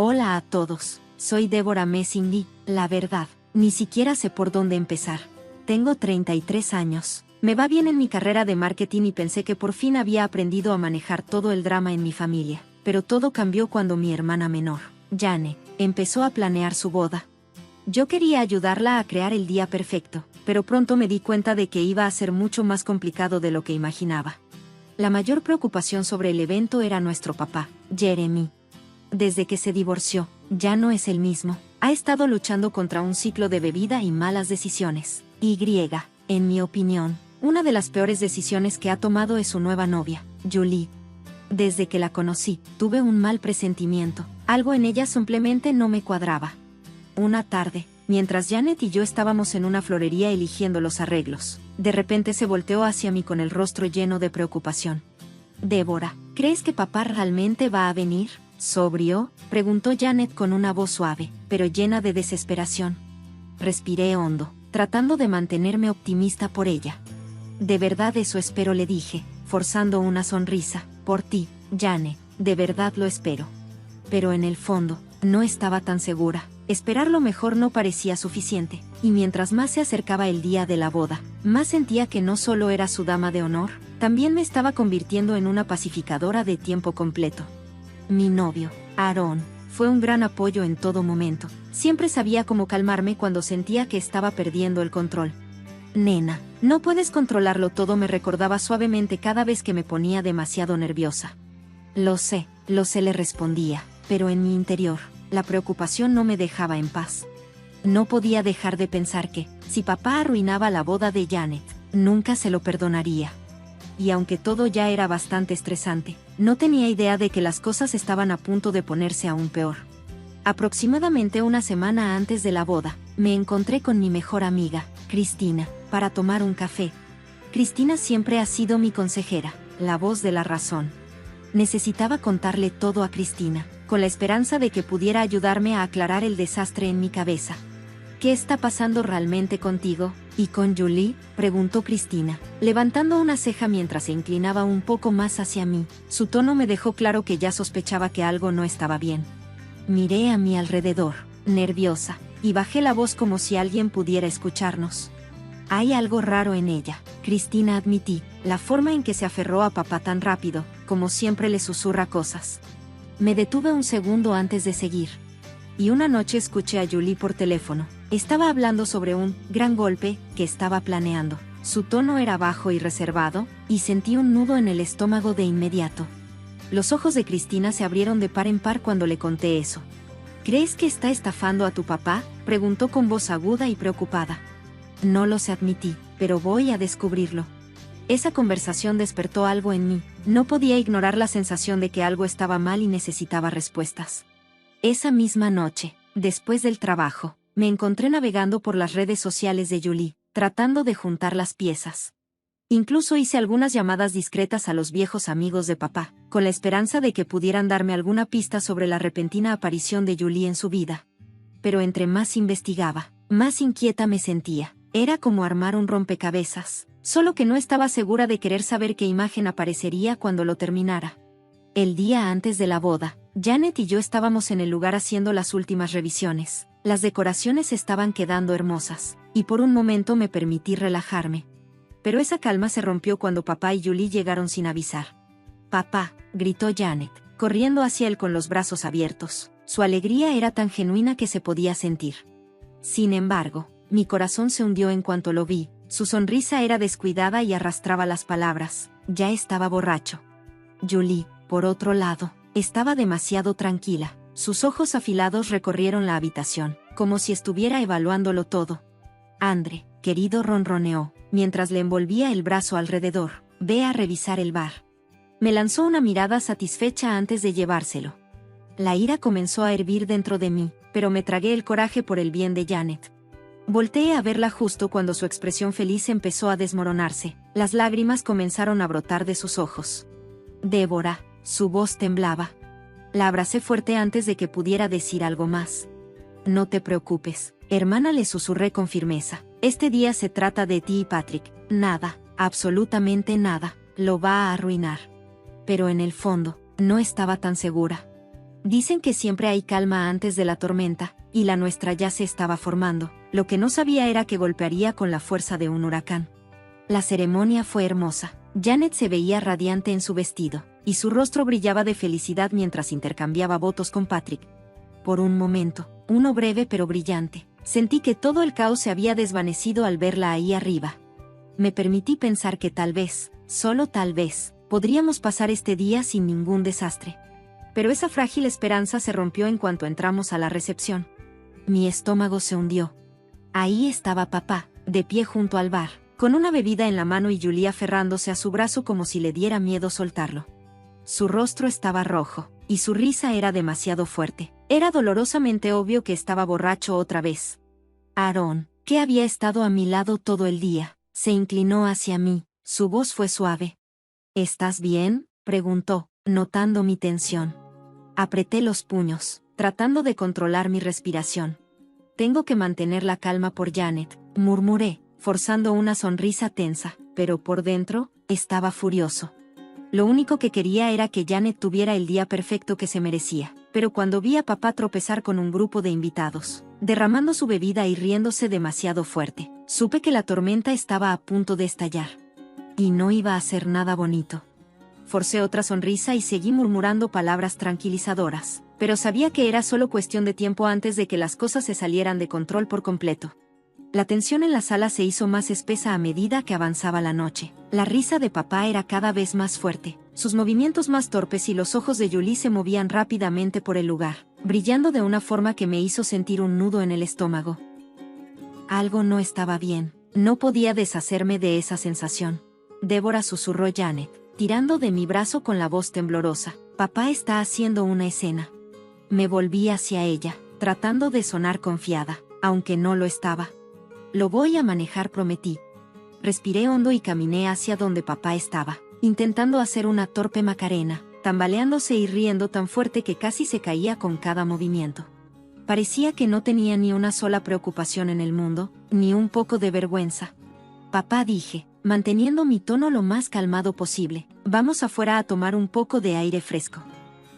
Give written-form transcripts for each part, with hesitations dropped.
Hola a todos, soy Débora Messing y, la verdad, ni siquiera sé por dónde empezar. Tengo 33 años. Me va bien en mi carrera de marketing y pensé que por fin había aprendido a manejar todo el drama en mi familia. Pero todo cambió cuando mi hermana menor, Janet, empezó a planear su boda. Yo quería ayudarla a crear el día perfecto, pero pronto me di cuenta de que iba a ser mucho más complicado de lo que imaginaba. La mayor preocupación sobre el evento era nuestro papá, Jeremy. Desde que se divorció, ya no es el mismo. Ha estado luchando contra un ciclo de bebida y malas decisiones. En mi opinión, una de las peores decisiones que ha tomado es su nueva novia, Julie. Desde que la conocí, tuve un mal presentimiento. Algo en ella simplemente no me cuadraba. Una tarde, mientras Janet y yo estábamos en una florería eligiendo los arreglos, de repente se volteó hacia mí con el rostro lleno de preocupación. Débora, ¿crees que papá realmente va a venir? ¿Sobrio?, preguntó Janet con una voz suave, pero llena de desesperación. Respiré hondo, tratando de mantenerme optimista por ella. De verdad eso espero, le dije, forzando una sonrisa. Por ti, Janet, de verdad lo espero. Pero en el fondo, no estaba tan segura. Esperar lo mejor no parecía suficiente, y mientras más se acercaba el día de la boda, más sentía que no solo era su dama de honor, también me estaba convirtiendo en una pacificadora de tiempo completo. Mi novio, Aaron, fue un gran apoyo en todo momento. Siempre sabía cómo calmarme cuando sentía que estaba perdiendo el control. Nena, no puedes controlarlo todo, me recordaba suavemente cada vez que me ponía demasiado nerviosa. Lo sé, le respondía, pero en mi interior, la preocupación no me dejaba en paz. No podía dejar de pensar que, si papá arruinaba la boda de Janet, nunca se lo perdonaría. Y aunque todo ya era bastante estresante, no tenía idea de que las cosas estaban a punto de ponerse aún peor. Aproximadamente una semana antes de la boda, me encontré con mi mejor amiga, Cristina, para tomar un café. Cristina siempre ha sido mi consejera, la voz de la razón. Necesitaba contarle todo a Cristina, con la esperanza de que pudiera ayudarme a aclarar el desastre en mi cabeza. ¿Qué está pasando realmente contigo? ¿Y con Julie?, preguntó Cristina, levantando una ceja mientras se inclinaba un poco más hacia mí. Su tono me dejó claro que ya sospechaba que algo no estaba bien. Miré a mi alrededor, nerviosa, y bajé la voz como si alguien pudiera escucharnos. Hay algo raro en ella, Cristina, admití, la forma en que se aferró a papá tan rápido, como siempre le susurra cosas. Me detuve un segundo antes de seguir. Y una noche escuché a Julie por teléfono. Estaba hablando sobre un gran golpe que estaba planeando. Su tono era bajo y reservado, y sentí un nudo en el estómago de inmediato. Los ojos de Cristina se abrieron de par en par cuando le conté eso. ¿Crees que está estafando a tu papá?, preguntó con voz aguda y preocupada. No lo sé, admití, pero voy a descubrirlo. Esa conversación despertó algo en mí. No podía ignorar la sensación de que algo estaba mal y necesitaba respuestas. Esa misma noche, después del trabajo, me encontré navegando por las redes sociales de Julie, tratando de juntar las piezas. Incluso hice algunas llamadas discretas a los viejos amigos de papá, con la esperanza de que pudieran darme alguna pista sobre la repentina aparición de Julie en su vida. Pero entre más investigaba, más inquieta me sentía. Era como armar un rompecabezas, solo que no estaba segura de querer saber qué imagen aparecería cuando lo terminara. El día antes de la boda, Janet y yo estábamos en el lugar haciendo las últimas revisiones. Las decoraciones estaban quedando hermosas, y por un momento me permití relajarme. Pero esa calma se rompió cuando papá y Julie llegaron sin avisar. «Papá», gritó Janet, corriendo hacia él con los brazos abiertos. Su alegría era tan genuina que se podía sentir. Sin embargo, mi corazón se hundió en cuanto lo vi. Su sonrisa era descuidada y arrastraba las palabras. Ya estaba borracho. Julie, por otro lado, estaba demasiado tranquila. Sus ojos afilados recorrieron la habitación, como si estuviera evaluándolo todo. «Andre, querido», ronroneó, mientras le envolvía el brazo alrededor, «ve a revisar el bar». Me lanzó una mirada satisfecha antes de llevárselo. La ira comenzó a hervir dentro de mí, pero me tragué el coraje por el bien de Janet. Volteé a verla justo cuando su expresión feliz empezó a desmoronarse. Las lágrimas comenzaron a brotar de sus ojos. «Débora», su voz temblaba. La abracé fuerte antes de que pudiera decir algo más. «No te preocupes, hermana», le susurré con firmeza. «Este día se trata de ti y Patrick. Nada, absolutamente nada, lo va a arruinar». Pero en el fondo, no estaba tan segura. Dicen que siempre hay calma antes de la tormenta, y la nuestra ya se estaba formando. Lo que no sabía era que golpearía con la fuerza de un huracán. La ceremonia fue hermosa. Janet se veía radiante en su vestido, y su rostro brillaba de felicidad mientras intercambiaba votos con Patrick. Por un momento, uno breve pero brillante, sentí que todo el caos se había desvanecido al verla ahí arriba. Me permití pensar que tal vez, solo tal vez, podríamos pasar este día sin ningún desastre. Pero esa frágil esperanza se rompió en cuanto entramos a la recepción. Mi estómago se hundió. Ahí estaba papá, de pie junto al bar, con una bebida en la mano y Julie aferrándose a su brazo como si le diera miedo soltarlo. Su rostro estaba rojo, y su risa era demasiado fuerte. Era dolorosamente obvio que estaba borracho otra vez. Aaron, que había estado a mi lado todo el día, se inclinó hacia mí. Su voz fue suave. ¿Estás bien?, preguntó, notando mi tensión. Apreté los puños, tratando de controlar mi respiración. Tengo que mantener la calma por Janet, murmuré, forzando una sonrisa tensa, pero por dentro, estaba furioso. Lo único que quería era que Janet tuviera el día perfecto que se merecía, pero cuando vi a papá tropezar con un grupo de invitados, derramando su bebida y riéndose demasiado fuerte, supe que la tormenta estaba a punto de estallar. Y no iba a ser nada bonito. Forcé otra sonrisa y seguí murmurando palabras tranquilizadoras, pero sabía que era solo cuestión de tiempo antes de que las cosas se salieran de control por completo. La tensión en la sala se hizo más espesa a medida que avanzaba la noche. La risa de papá era cada vez más fuerte, sus movimientos más torpes y los ojos de Julie se movían rápidamente por el lugar, brillando de una forma que me hizo sentir un nudo en el estómago. Algo no estaba bien, no podía deshacerme de esa sensación. Débora, susurró Janet, tirando de mi brazo con la voz temblorosa. Papá está haciendo una escena. Me volví hacia ella, tratando de sonar confiada, aunque no lo estaba. Lo voy a manejar, prometí. Respiré hondo y caminé hacia donde papá estaba, intentando hacer una torpe macarena, tambaleándose y riendo tan fuerte que casi se caía con cada movimiento. Parecía que no tenía ni una sola preocupación en el mundo, ni un poco de vergüenza. Papá, dije, manteniendo mi tono lo más calmado posible, vamos afuera a tomar un poco de aire fresco.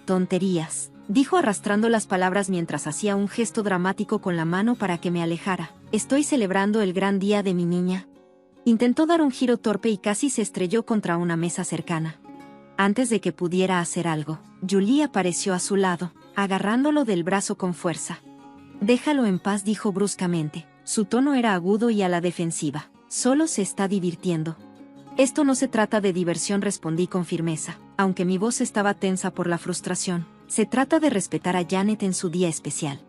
Tonterías, dijo arrastrando las palabras mientras hacía un gesto dramático con la mano para que me alejara. Estoy celebrando el gran día de mi niña. Intentó dar un giro torpe y casi se estrelló contra una mesa cercana. Antes de que pudiera hacer algo, Julie apareció a su lado, agarrándolo del brazo con fuerza. Déjalo en paz, dijo bruscamente. Su tono era agudo y a la defensiva. Solo se está divirtiendo. Esto no se trata de diversión, respondí con firmeza, aunque mi voz estaba tensa por la frustración. Se trata de respetar a Janet en su día especial.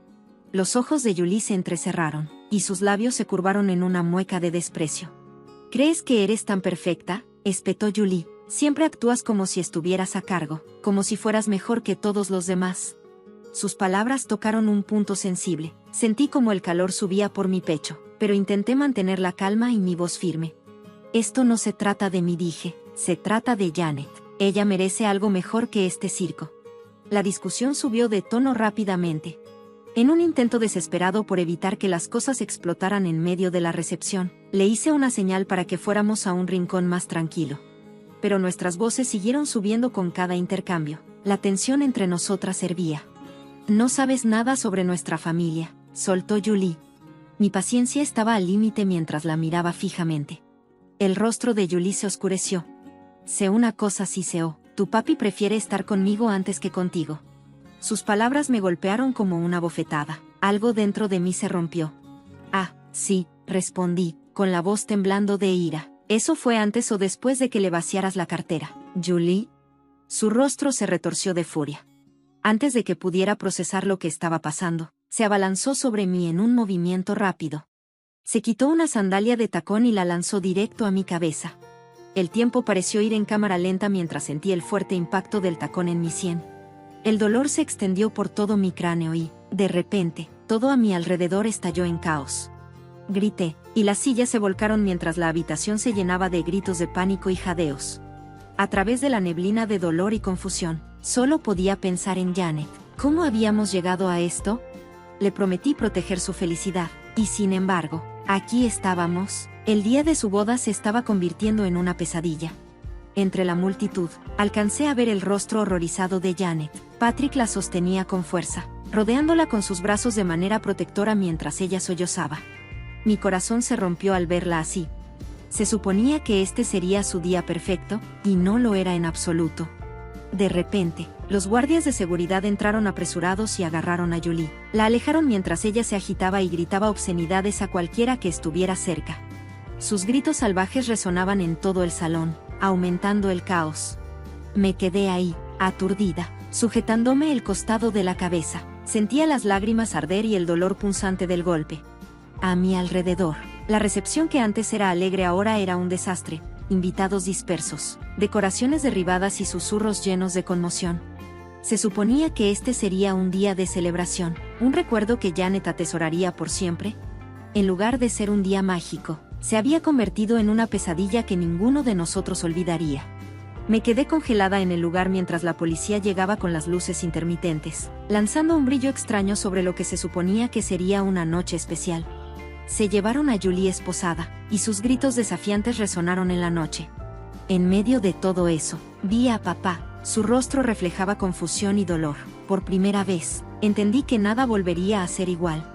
Los ojos de Julie se entrecerraron, y sus labios se curvaron en una mueca de desprecio. ¿Crees que eres tan perfecta?, espetó Julie. Siempre actúas como si estuvieras a cargo, como si fueras mejor que todos los demás. Sus palabras tocaron un punto sensible. Sentí como el calor subía por mi pecho, pero intenté mantener la calma y mi voz firme. Esto no se trata de mí, dije, se trata de Janet. Ella merece algo mejor que este circo. La discusión subió de tono rápidamente. En un intento desesperado por evitar que las cosas explotaran en medio de la recepción, le hice una señal para que fuéramos a un rincón más tranquilo. Pero nuestras voces siguieron subiendo con cada intercambio. La tensión entre nosotras hervía. No sabes nada sobre nuestra familia, soltó Julie. Mi paciencia estaba al límite mientras la miraba fijamente. El rostro de Julie se oscureció. Sé una cosa, Siseo, tu papi prefiere estar conmigo antes que contigo. Sus palabras me golpearon como una bofetada. Algo dentro de mí se rompió. Ah, sí, respondí, con la voz temblando de ira. ¿Eso fue antes o después de que le vaciaras la cartera, Julie? Su rostro se retorció de furia. Antes de que pudiera procesar lo que estaba pasando, se abalanzó sobre mí en un movimiento rápido. Se quitó una sandalia de tacón y la lanzó directo a mi cabeza. El tiempo pareció ir en cámara lenta mientras sentí el fuerte impacto del tacón en mi sien. El dolor se extendió por todo mi cráneo y, de repente, todo a mi alrededor estalló en caos. Grité, y las sillas se volcaron mientras la habitación se llenaba de gritos de pánico y jadeos. A través de la neblina de dolor y confusión, solo podía pensar en Janet. ¿Cómo habíamos llegado a esto? Le prometí proteger su felicidad, y sin embargo, aquí estábamos. El día de su boda se estaba convirtiendo en una pesadilla. Entre la multitud, alcancé a ver el rostro horrorizado de Janet. Patrick la sostenía con fuerza, rodeándola con sus brazos de manera protectora mientras ella sollozaba. Mi corazón se rompió al verla así. Se suponía que este sería su día perfecto, y no lo era en absoluto. De repente, los guardias de seguridad entraron apresurados y agarraron a Julie. La alejaron mientras ella se agitaba y gritaba obscenidades a cualquiera que estuviera cerca. Sus gritos salvajes resonaban en todo el salón, aumentando el caos. Me quedé ahí, aturdida, sujetándome el costado de la cabeza. Sentía las lágrimas arder y el dolor punzante del golpe. A mi alrededor, la recepción que antes era alegre ahora era un desastre. Invitados dispersos, decoraciones derribadas y susurros llenos de conmoción. Se suponía que este sería un día de celebración, un recuerdo que Janet atesoraría por siempre. En lugar de ser un día mágico, se había convertido en una pesadilla que ninguno de nosotros olvidaría. Me quedé congelada en el lugar mientras la policía llegaba con las luces intermitentes, lanzando un brillo extraño sobre lo que se suponía que sería una noche especial. Se llevaron a Julie esposada, y sus gritos desafiantes resonaron en la noche. En medio de todo eso, vi a papá. Su rostro reflejaba confusión y dolor. Por primera vez, entendí que nada volvería a ser igual.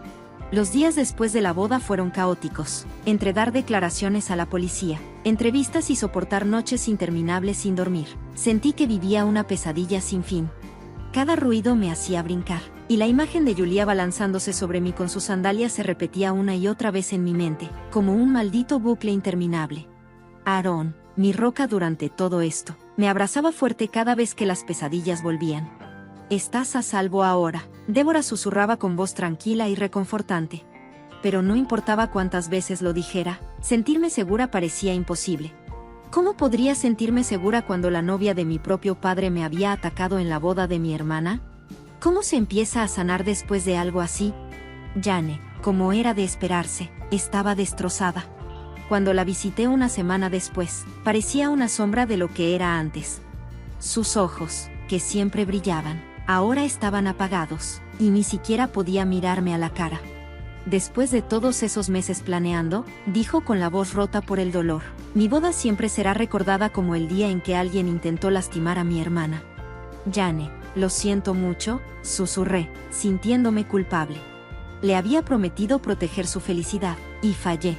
Los días después de la boda fueron caóticos, entre dar declaraciones a la policía, entrevistas y soportar noches interminables sin dormir. Sentí que vivía una pesadilla sin fin. Cada ruido me hacía brincar, y la imagen de Julie balanzándose sobre mí con sus sandalias se repetía una y otra vez en mi mente, como un maldito bucle interminable. Aarón, mi roca durante todo esto, me abrazaba fuerte cada vez que las pesadillas volvían. «Estás a salvo ahora», Débora susurraba con voz tranquila y reconfortante. Pero no importaba cuántas veces lo dijera, sentirme segura parecía imposible. ¿Cómo podría sentirme segura cuando la novia de mi propio padre me había atacado en la boda de mi hermana? ¿Cómo se empieza a sanar después de algo así? Janet, como era de esperarse, estaba destrozada. Cuando la visité una semana después, parecía una sombra de lo que era antes. Sus ojos, que siempre brillaban, ahora estaban apagados, y ni siquiera podía mirarme a la cara. Después de todos esos meses planeando, dijo con la voz rota por el dolor, mi boda siempre será recordada como el día en que alguien intentó lastimar a mi hermana. Janet, lo siento mucho, susurré, sintiéndome culpable. Le había prometido proteger su felicidad, y fallé.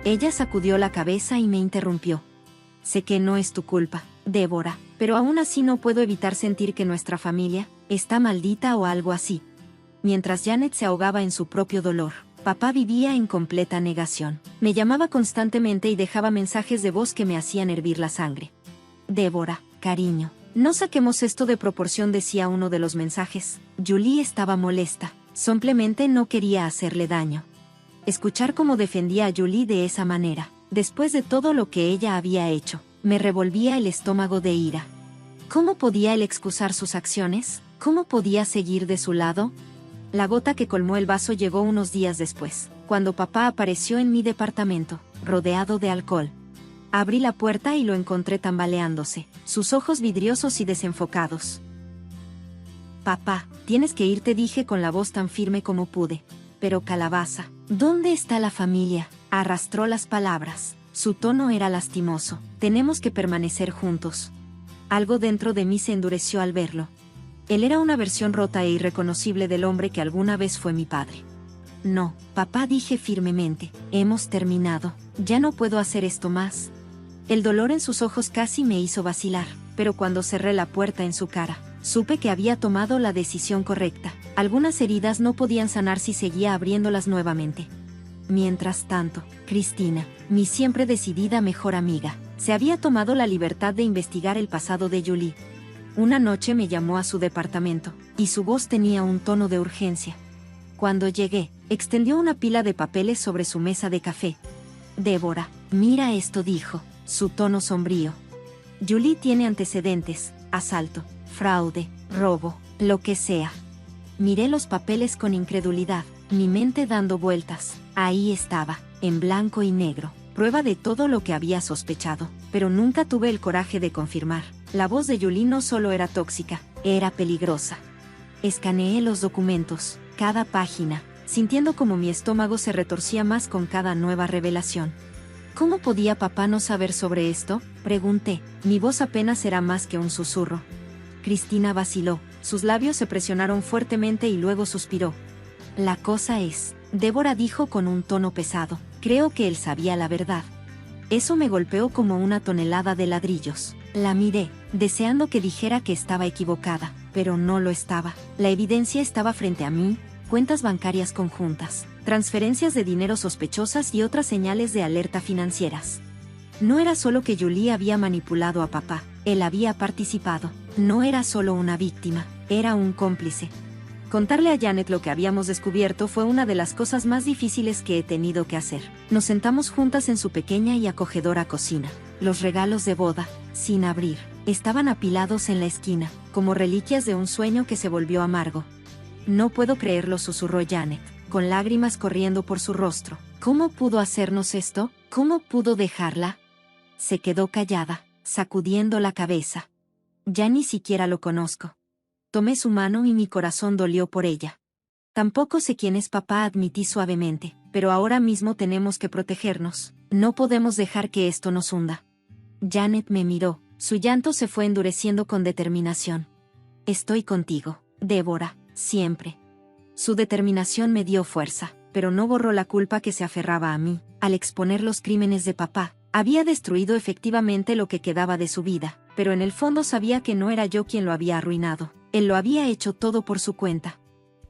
Ella sacudió la cabeza y me interrumpió. Sé que no es tu culpa, Débora, pero aún así no puedo evitar sentir que nuestra familia está maldita o algo así. Mientras Janet se ahogaba en su propio dolor, papá vivía en completa negación. Me llamaba constantemente y dejaba mensajes de voz que me hacían hervir la sangre. Débora, cariño, no saquemos esto de proporción, decía uno de los mensajes. Julie estaba molesta, simplemente no quería hacerle daño. Escuchar cómo defendía a Julie de esa manera, después de todo lo que ella había hecho, me revolvía el estómago de ira. ¿Cómo podía él excusar sus acciones? ¿Cómo podía seguir de su lado? La gota que colmó el vaso llegó unos días después, cuando papá apareció en mi departamento, rodeado de alcohol. Abrí la puerta y lo encontré tambaleándose, sus ojos vidriosos y desenfocados. Papá, tienes que irte, dije con la voz tan firme como pude. Pero Calabaza, ¿dónde está la familia? Arrastró las palabras. Su tono era lastimoso. Tenemos que permanecer juntos. Algo dentro de mí se endureció al verlo. Él era una versión rota e irreconocible del hombre que alguna vez fue mi padre. No, papá, dije firmemente, hemos terminado. Ya no puedo hacer esto más. El dolor en sus ojos casi me hizo vacilar, pero cuando cerré la puerta en su cara, supe que había tomado la decisión correcta. Algunas heridas no podían sanar si seguía abriéndolas nuevamente. Mientras tanto, Cristina, mi siempre decidida mejor amiga, se había tomado la libertad de investigar el pasado de Julie. Una noche me llamó a su departamento, y su voz tenía un tono de urgencia. Cuando llegué, extendió una pila de papeles sobre su mesa de café. Débora, mira esto, dijo, su tono sombrío. Julie tiene antecedentes, asalto, fraude, robo, lo que sea. Miré los papeles con incredulidad, mi mente dando vueltas. Ahí estaba, en blanco y negro, prueba de todo lo que había sospechado, pero nunca tuve el coraje de confirmar. La voz de Julie no solo era tóxica, era peligrosa. Escaneé los documentos, cada página, sintiendo como mi estómago se retorcía más con cada nueva revelación. ¿Cómo podía papá no saber sobre esto?, pregunté. Mi voz apenas era más que un susurro. Cristina vaciló, sus labios se presionaron fuertemente y luego suspiró. La cosa es, Débora dijo con un tono pesado, creo que él sabía la verdad. Eso me golpeó como una tonelada de ladrillos. La miré, deseando que dijera que estaba equivocada, pero no lo estaba. La evidencia estaba frente a mí, cuentas bancarias conjuntas, transferencias de dinero sospechosas y otras señales de alerta financieras. No era solo que Julie había manipulado a papá, él había participado. No era solo una víctima, era un cómplice. Contarle a Janet lo que habíamos descubierto fue una de las cosas más difíciles que he tenido que hacer. Nos sentamos juntas en su pequeña y acogedora cocina. Los regalos de boda, sin abrir, estaban apilados en la esquina, como reliquias de un sueño que se volvió amargo. No puedo creerlo, susurró Janet, con lágrimas corriendo por su rostro. ¿Cómo pudo hacernos esto? ¿Cómo pudo dejarla? Se quedó callada, sacudiendo la cabeza. Ya ni siquiera lo conozco. Tomé su mano y mi corazón dolió por ella. Tampoco sé quién es papá, admití suavemente, pero ahora mismo tenemos que protegernos. No podemos dejar que esto nos hunda. Janet me miró, su llanto se fue endureciendo con determinación. Estoy contigo, Débora, siempre. Su determinación me dio fuerza, pero no borró la culpa que se aferraba a mí. Al exponer los crímenes de papá, había destruido efectivamente lo que quedaba de su vida, pero en el fondo sabía que no era yo quien lo había arruinado. Él lo había hecho todo por su cuenta.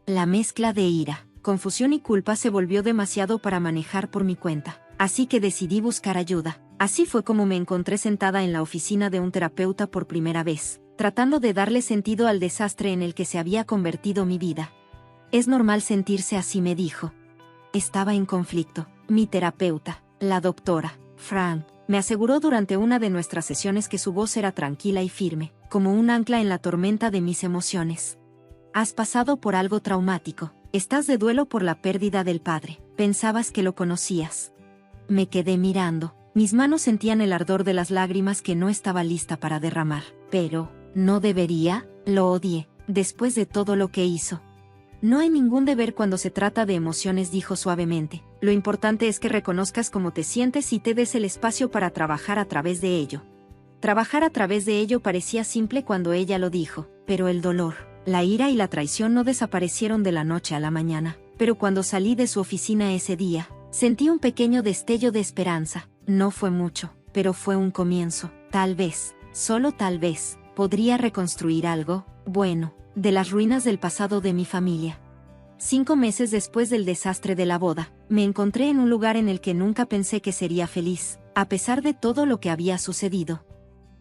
La mezcla de ira, confusión y culpa se volvió demasiado para manejar por mi cuenta, así que decidí buscar ayuda. Así fue como me encontré sentada en la oficina de un terapeuta por primera vez, tratando de darle sentido al desastre en el que se había convertido mi vida. Es normal sentirse así, me dijo. Estaba en conflicto. Mi terapeuta, la doctora Frank, me aseguró durante una de nuestras sesiones que su voz era tranquila y firme, como un ancla en la tormenta de mis emociones. Has pasado por algo traumático, estás de duelo por la pérdida del padre, pensabas que lo conocías. Me quedé mirando, mis manos sentían el ardor de las lágrimas que no estaba lista para derramar, pero, ¿no debería? Lo odié, después de todo lo que hizo. No hay ningún deber cuando se trata de emociones, dijo suavemente. Lo importante es que reconozcas cómo te sientes y te des el espacio para trabajar a través de ello. Trabajar a través de ello parecía simple cuando ella lo dijo, pero el dolor, la ira y la traición no desaparecieron de la noche a la mañana. Pero cuando salí de su oficina ese día, sentí un pequeño destello de esperanza. No fue mucho, pero fue un comienzo. Tal vez, solo tal vez, podría reconstruir algo bueno de las ruinas del pasado de mi familia. 5 meses después del desastre de la boda, me encontré en un lugar en el que nunca pensé que sería feliz, a pesar de todo lo que había sucedido.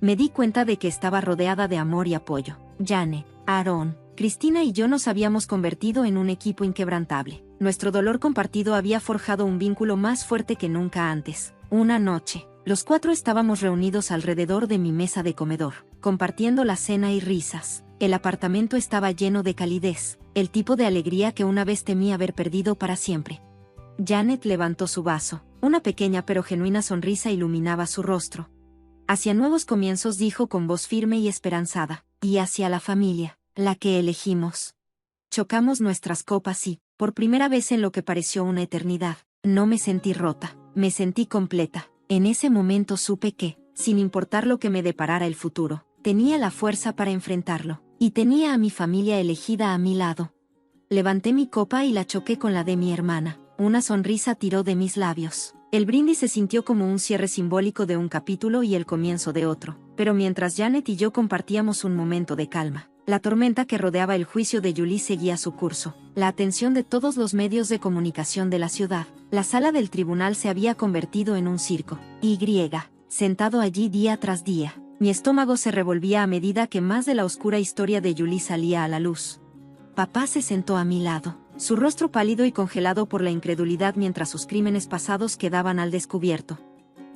Me di cuenta de que estaba rodeada de amor y apoyo. Janet, Aaron, Cristina y yo nos habíamos convertido en un equipo inquebrantable. Nuestro dolor compartido había forjado un vínculo más fuerte que nunca antes. Una noche, los 4 estábamos reunidos alrededor de mi mesa de comedor, compartiendo la cena y risas. El apartamento estaba lleno de calidez, el tipo de alegría que una vez temí haber perdido para siempre. Janet levantó su vaso, una pequeña pero genuina sonrisa iluminaba su rostro. Hacia nuevos comienzos, dijo con voz firme y esperanzada, y hacia la familia, la que elegimos. Chocamos nuestras copas y, por primera vez en lo que pareció una eternidad, no me sentí rota, me sentí completa. En ese momento supe que, sin importar lo que me deparara el futuro, tenía la fuerza para enfrentarlo. Y tenía a mi familia elegida a mi lado. Levanté mi copa y la choqué con la de mi hermana. Una sonrisa tiró de mis labios. El brindis se sintió como un cierre simbólico de un capítulo y el comienzo de otro. Pero mientras Janet y yo compartíamos un momento de calma, la tormenta que rodeaba el juicio de Julie seguía su curso. La atención de todos los medios de comunicación de la ciudad. La sala del tribunal se había convertido en un circo. Sentado allí día tras día. Mi estómago se revolvía a medida que más de la oscura historia de Julie salía a la luz. Papá se sentó a mi lado, su rostro pálido y congelado por la incredulidad mientras sus crímenes pasados quedaban al descubierto.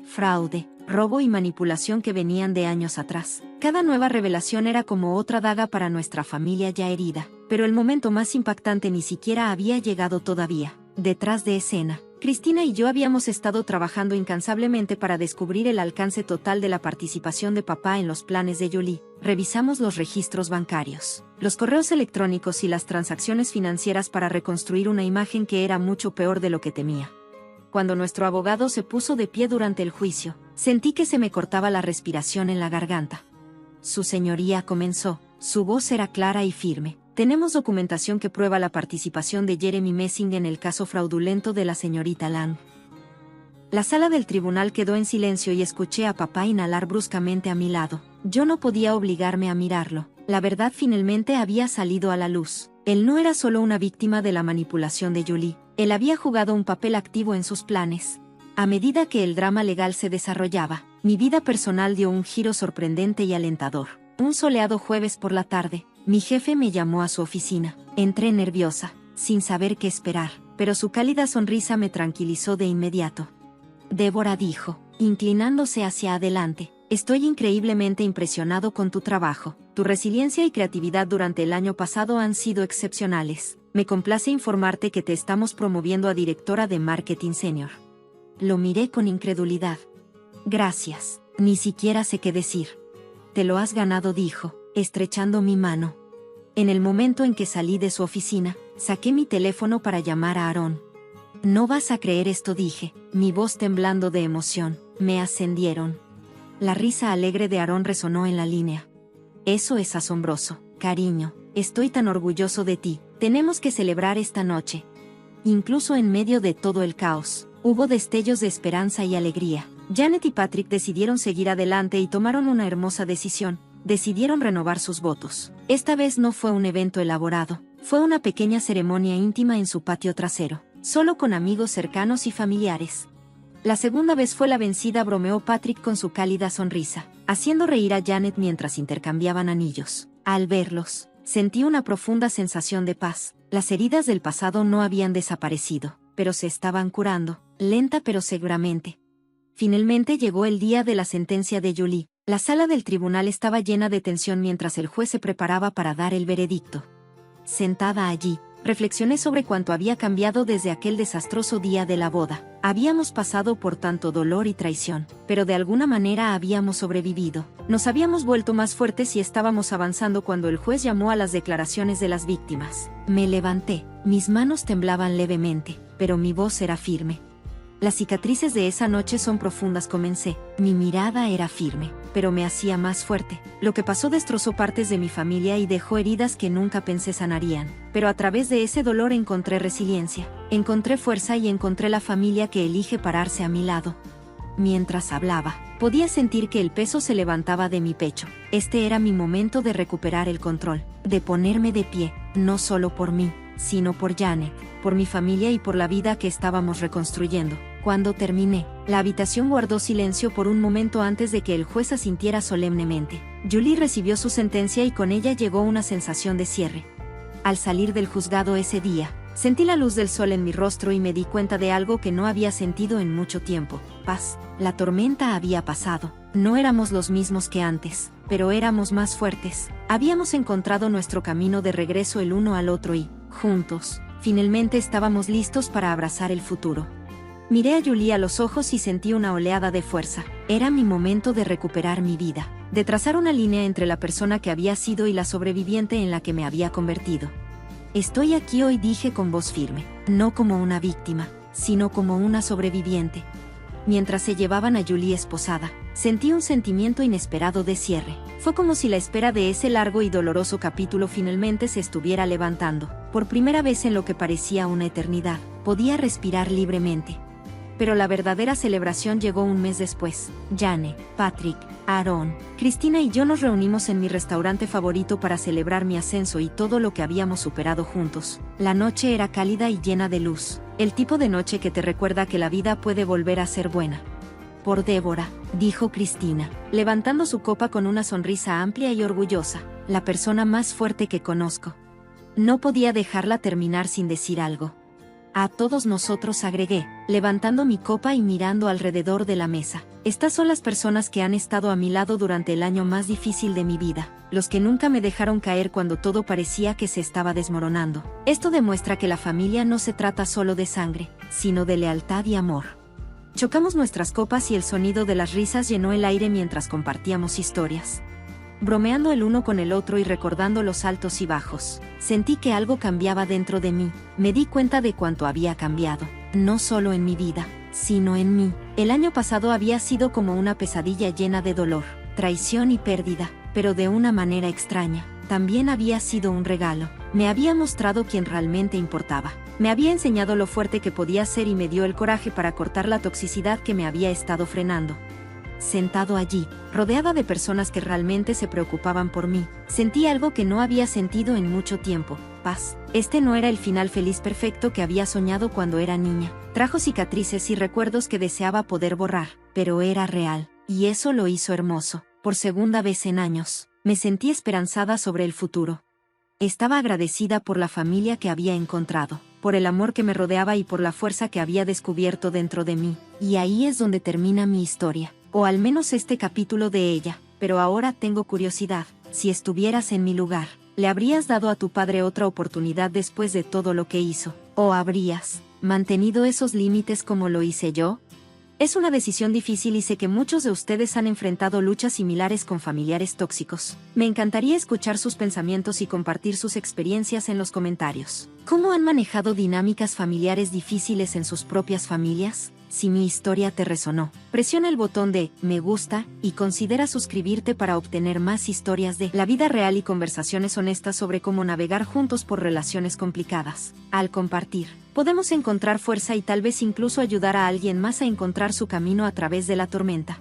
Fraude, robo y manipulación que venían de años atrás. Cada nueva revelación era como otra daga para nuestra familia ya herida, pero el momento más impactante ni siquiera había llegado todavía. Detrás de escena, Cristina y yo habíamos estado trabajando incansablemente para descubrir el alcance total de la participación de papá en los planes de Julie. Revisamos los registros bancarios, los correos electrónicos y las transacciones financieras para reconstruir una imagen que era mucho peor de lo que temía. Cuando nuestro abogado se puso de pie durante el juicio, sentí que se me cortaba la respiración en la garganta. Su señoría comenzó. Su voz era clara y firme. Tenemos documentación que prueba la participación de Jeremy Messing en el caso fraudulento de la señorita Lang. La sala del tribunal quedó en silencio y escuché a papá inhalar bruscamente a mi lado. Yo no podía obligarme a mirarlo. La verdad finalmente había salido a la luz. Él no era solo una víctima de la manipulación de Julie. Él había jugado un papel activo en sus planes. A medida que el drama legal se desarrollaba, mi vida personal dio un giro sorprendente y alentador. Un soleado jueves por la tarde, mi jefe me llamó a su oficina. Entré nerviosa, sin saber qué esperar, pero su cálida sonrisa me tranquilizó de inmediato. Débora dijo, inclinándose hacia adelante, estoy increíblemente impresionado con tu trabajo. Tu resiliencia y creatividad durante el año pasado han sido excepcionales. Me complace informarte que te estamos promoviendo a directora de marketing senior. Lo miré con incredulidad. Gracias, ni siquiera sé qué decir. Te lo has ganado, dijo, estrechando mi mano. En el momento en que salí de su oficina, saqué mi teléfono para llamar a Aaron. No vas a creer esto, dije, mi voz temblando de emoción. Me ascendieron. La risa alegre de Aaron resonó en la línea. Eso es asombroso, cariño, estoy tan orgulloso de ti, tenemos que celebrar esta noche. Incluso en medio de todo el caos, hubo destellos de esperanza y alegría. Janet y Patrick decidieron seguir adelante y tomaron una hermosa decisión, decidieron renovar sus votos. Esta vez no fue un evento elaborado, fue una pequeña ceremonia íntima en su patio trasero, solo con amigos cercanos y familiares. La segunda vez fue la vencida, bromeó Patrick con su cálida sonrisa, haciendo reír a Janet mientras intercambiaban anillos. Al verlos, sentí una profunda sensación de paz. Las heridas del pasado no habían desaparecido, pero se estaban curando, lenta pero seguramente. Finalmente llegó el día de la sentencia de Julie. La sala del tribunal estaba llena de tensión mientras el juez se preparaba para dar el veredicto. Sentada allí, reflexioné sobre cuánto había cambiado desde aquel desastroso día de la boda. Habíamos pasado por tanto dolor y traición, pero de alguna manera habíamos sobrevivido. Nos habíamos vuelto más fuertes y estábamos avanzando cuando el juez llamó a las declaraciones de las víctimas. Me levanté, mis manos temblaban levemente, pero mi voz era firme. Las cicatrices de esa noche son profundas, comencé. Mi mirada era firme, pero me hacía más fuerte. Lo que pasó destrozó partes de mi familia y dejó heridas que nunca pensé sanarían. Pero a través de ese dolor encontré resiliencia, encontré fuerza y encontré la familia que elige pararse a mi lado. Mientras hablaba, podía sentir que el peso se levantaba de mi pecho. Este era mi momento de recuperar el control, de ponerme de pie, no solo por mí, sino por Janet, por mi familia y por la vida que estábamos reconstruyendo. Cuando terminé, la habitación guardó silencio por un momento antes de que el juez asintiera solemnemente. Julie recibió su sentencia y con ella llegó una sensación de cierre. Al salir del juzgado ese día, sentí la luz del sol en mi rostro y me di cuenta de algo que no había sentido en mucho tiempo: paz. La tormenta había pasado. No éramos los mismos que antes, pero éramos más fuertes. Habíamos encontrado nuestro camino de regreso el uno al otro y, juntos, finalmente estábamos listos para abrazar el futuro. Miré a Julie a los ojos y sentí una oleada de fuerza. Era mi momento de recuperar mi vida, de trazar una línea entre la persona que había sido y la sobreviviente en la que me había convertido. Estoy aquí hoy, dije con voz firme, no como una víctima, sino como una sobreviviente. Mientras se llevaban a Julie esposada, sentí un sentimiento inesperado de cierre. Fue como si la espera de ese largo y doloroso capítulo finalmente se estuviera levantando. Por primera vez en lo que parecía una eternidad, podía respirar libremente. Pero la verdadera celebración llegó un mes después. Janet, Patrick, Aaron, Cristina y yo nos reunimos en mi restaurante favorito para celebrar mi ascenso y todo lo que habíamos superado juntos. La noche era cálida y llena de luz, el tipo de noche que te recuerda que la vida puede volver a ser buena. Por Débora, dijo Cristina, levantando su copa con una sonrisa amplia y orgullosa, la persona más fuerte que conozco. No podía dejarla terminar sin decir algo. A todos nosotros, agregué, levantando mi copa y mirando alrededor de la mesa. Estas son las personas que han estado a mi lado durante el año más difícil de mi vida, los que nunca me dejaron caer cuando todo parecía que se estaba desmoronando. Esto demuestra que la familia no se trata solo de sangre, sino de lealtad y amor. Chocamos nuestras copas y el sonido de las risas llenó el aire mientras compartíamos historias. Bromeando el uno con el otro y recordando los altos y bajos, sentí que algo cambiaba dentro de mí. Me di cuenta de cuánto había cambiado, no solo en mi vida, sino en mí. El año pasado había sido como una pesadilla llena de dolor, traición y pérdida, pero de una manera extraña. También había sido un regalo. Me había mostrado quién realmente importaba. Me había enseñado lo fuerte que podía ser y me dio el coraje para cortar la toxicidad que me había estado frenando. Sentado allí, rodeada de personas que realmente se preocupaban por mí, sentí algo que no había sentido en mucho tiempo: paz. Este no era el final feliz perfecto que había soñado cuando era niña. Trajo cicatrices y recuerdos que deseaba poder borrar, pero era real, y eso lo hizo hermoso. Por segunda vez en años, me sentí esperanzada sobre el futuro. Estaba agradecida por la familia que había encontrado, por el amor que me rodeaba y por la fuerza que había descubierto dentro de mí. Y ahí es donde termina mi historia, o al menos este capítulo de ella. Pero ahora tengo curiosidad: si estuvieras en mi lugar, ¿le habrías dado a tu padre otra oportunidad después de todo lo que hizo? ¿O habrías mantenido esos límites como lo hice yo? Es una decisión difícil y sé que muchos de ustedes han enfrentado luchas similares con familiares tóxicos. Me encantaría escuchar sus pensamientos y compartir sus experiencias en los comentarios. ¿Cómo han manejado dinámicas familiares difíciles en sus propias familias? Si mi historia te resonó, presiona el botón de me gusta y considera suscribirte para obtener más historias de la vida real y conversaciones honestas sobre cómo navegar juntos por relaciones complicadas. Al compartir, podemos encontrar fuerza y tal vez incluso ayudar a alguien más a encontrar su camino a través de la tormenta.